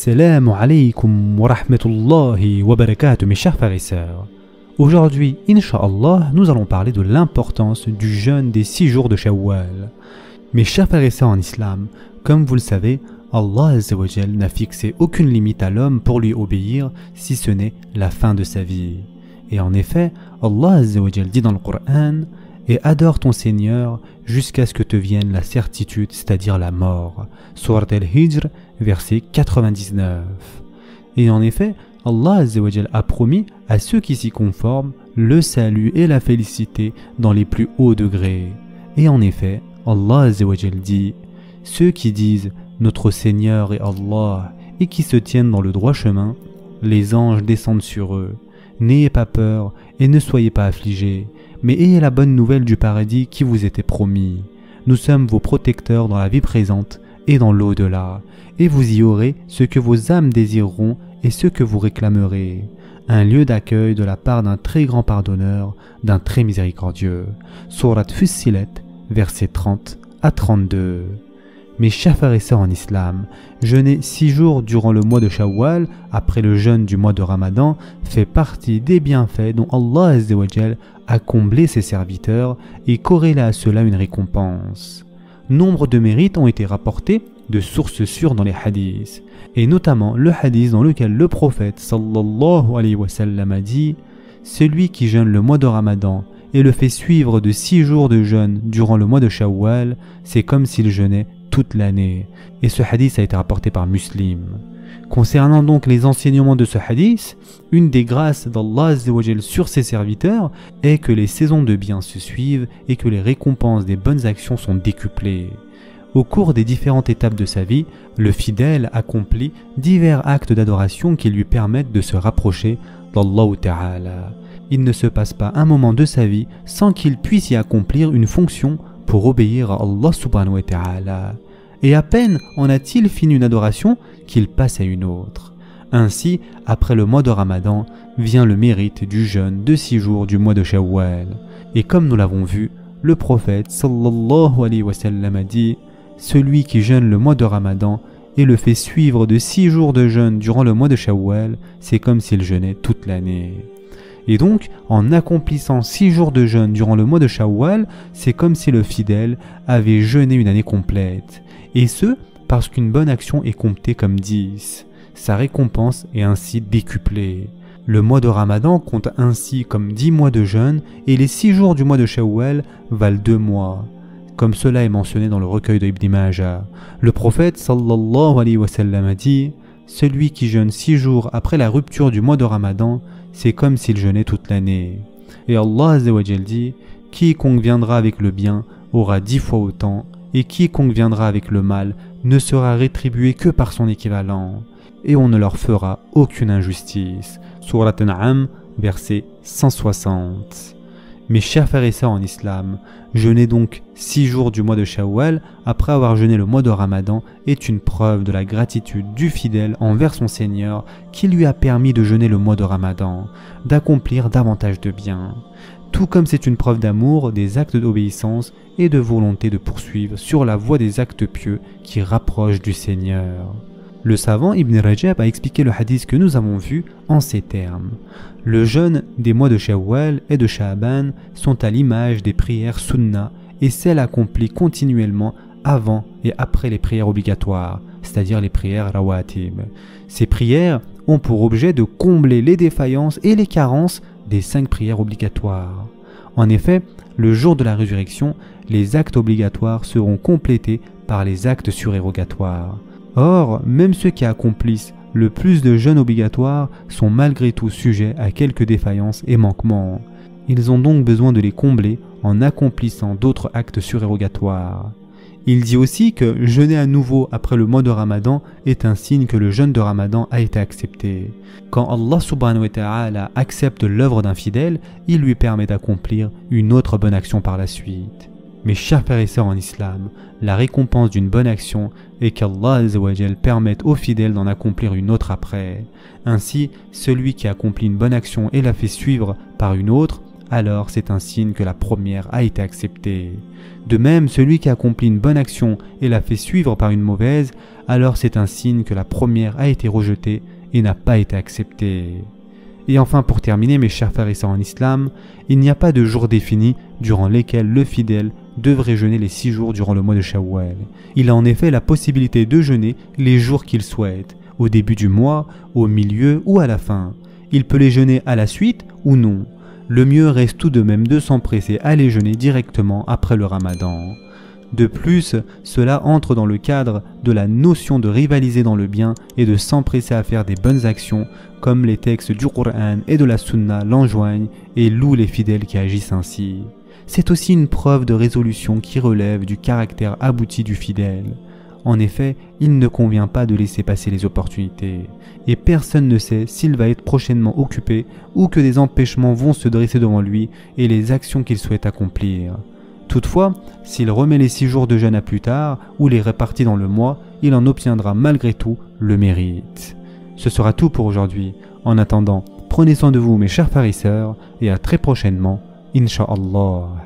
Assalamu alaikum wa rahmatullahi wa barakatuh, mes chers frères et sœurs. Aujourd'hui, Inch'Allah, nous allons parler de l'importance du jeûne des 6 jours de Shawwal. Mes chers frères et sœurs en islam, comme vous le savez, Allah Azza wa Jal n'a fixé aucune limite à l'homme pour lui obéir si ce n'est la fin de sa vie. Et en effet, Allah Azza wa Jal dit dans le Coran « Et adore ton Seigneur jusqu'à ce que te vienne la certitude, c'est-à-dire la mort. » Surat al-Hijr, verset 99. Et en effet, Allah Azza wa Jal a promis à ceux qui s'y conforment le salut et la félicité dans les plus hauts degrés. Et en effet, Allah Azza wa Jal dit « Ceux qui disent « Notre Seigneur est Allah » et qui se tiennent dans le droit chemin, les anges descendent sur eux. N'ayez pas peur et ne soyez pas affligés, mais ayez la bonne nouvelle du paradis qui vous était promis. Nous sommes vos protecteurs dans la vie présente et dans l'au-delà, et vous y aurez ce que vos âmes désireront et ce que vous réclamerez. Un lieu d'accueil de la part d'un très grand pardonneur, d'un très miséricordieux. Surat Fussilet, versets 30 à 32. Mes chers frères et sœurs en islam, jeûner 6 jours durant le mois de Shawwal, après le jeûne du mois de Ramadan, fait partie des bienfaits dont Allah Azza wa Jal a comblé ses serviteurs et corrélé à cela une récompense. Nombre de mérites ont été rapportés de sources sûres dans les hadiths, et notamment le hadith dans lequel le prophète sallallahu alayhi wa sallam a dit « Celui qui jeûne le mois de Ramadan et le fait suivre de 6 jours de jeûne durant le mois de Shawwal, c'est comme s'il jeûnait toute l'année. » Et ce hadith a été rapporté par Muslim. Concernant donc les enseignements de ce hadith, une des grâces d'Allah Azza wa Jal sur ses serviteurs est que les saisons de bien se suivent et que les récompenses des bonnes actions sont décuplées. Au cours des différentes étapes de sa vie, le fidèle accomplit divers actes d'adoration qui lui permettent de se rapprocher d'Allah Ta'ala. Il ne se passe pas un moment de sa vie sans qu'il puisse y accomplir une fonction pour obéir à Allah Subhanahu wa Ta'ala. Et à peine en a-t-il fini une adoration qu'il passe à une autre. Ainsi, après le mois de Ramadan, vient le mérite du jeûne de 6 jours du mois de Shawwal. Et comme nous l'avons vu, le prophète sallallahu alayhi wa sallam a dit « Celui qui jeûne le mois de Ramadan et le fait suivre de 6 jours de jeûne durant le mois de Shawwal, c'est comme s'il jeûnait toute l'année. » Et donc, en accomplissant 6 jours de jeûne durant le mois de Shawwal, c'est comme si le fidèle avait jeûné une année complète. Et ce, parce qu'une bonne action est comptée comme 10. Sa récompense est ainsi décuplée. Le mois de Ramadan compte ainsi comme 10 mois de jeûne et les 6 jours du mois de Shawwal valent 2 mois. Comme cela est mentionné dans le recueil de Ibn Majah. Le prophète sallallahu alayhi wa sallam a dit « Celui qui jeûne 6 jours après la rupture du mois de Ramadan, c'est comme s'il jeûnait toute l'année. » Et Allah Azza wa Jal dit « Quiconque viendra avec le bien aura 10 fois autant, et quiconque viendra avec le mal ne sera rétribué que par son équivalent, et on ne leur fera aucune injustice. » Surat An'am, verset 160. Mes chers frères et sœurs en islam, jeûner donc 6 jours du mois de Shawwal après avoir jeûné le mois de Ramadan est une preuve de la gratitude du fidèle envers son Seigneur qui lui a permis de jeûner le mois de Ramadan, d'accomplir davantage de biens. Tout comme c'est une preuve d'amour, des actes d'obéissance et de volonté de poursuivre sur la voie des actes pieux qui rapprochent du Seigneur. Le savant Ibn Rajab a expliqué le hadith que nous avons vu en ces termes. Le jeûne des mois de Shawwal et de Sha'ban sont à l'image des prières sunnah et celles accomplies continuellement avant et après les prières obligatoires, c'est-à-dire les prières rawatib. Ces prières ont pour objet de combler les défaillances et les carences des 5 prières obligatoires. En effet, le jour de la résurrection, les actes obligatoires seront complétés par les actes surérogatoires. Or, même ceux qui accomplissent le plus de jeûnes obligatoires sont malgré tout sujets à quelques défaillances et manquements. Ils ont donc besoin de les combler en accomplissant d'autres actes surérogatoires. Il dit aussi que jeûner à nouveau après le mois de Ramadan est un signe que le jeûne de Ramadan a été accepté. Quand Allah subhanahu wa ta'ala accepte l'œuvre d'un fidèle, il lui permet d'accomplir une autre bonne action par la suite. Mes chers frères et sœurs en islam, la récompense d'une bonne action est qu'Allah Azza wa Jal permette aux fidèles d'en accomplir une autre après. Ainsi, celui qui accomplit une bonne action et la fait suivre par une autre, alors c'est un signe que la première a été acceptée. De même, celui qui accomplit une bonne action et la fait suivre par une mauvaise, alors c'est un signe que la première a été rejetée et n'a pas été acceptée. Et enfin, pour terminer, mes chers frères et sœurs en islam, il n'y a pas de jour défini durant lesquels le fidèle devrait jeûner les 6 jours durant le mois de Shawwal. Il a en effet la possibilité de jeûner les jours qu'il souhaite, au début du mois, au milieu ou à la fin. Il peut les jeûner à la suite ou non. Le mieux reste tout de même de s'empresser à les jeûner directement après le Ramadan. De plus, cela entre dans le cadre de la notion de rivaliser dans le bien et de s'empresser à faire des bonnes actions, comme les textes du Coran et de la Sunna l'enjoignent et louent les fidèles qui agissent ainsi. C'est aussi une preuve de résolution qui relève du caractère abouti du fidèle. En effet, il ne convient pas de laisser passer les opportunités, et personne ne sait s'il va être prochainement occupé ou que des empêchements vont se dresser devant lui et les actions qu'il souhaite accomplir. Toutefois, s'il remet les 6 jours de jeûne à plus tard ou les répartit dans le mois, il en obtiendra malgré tout le mérite. Ce sera tout pour aujourd'hui. En attendant, prenez soin de vous mes chers frères et sœurs et à très prochainement, Inch'Allah.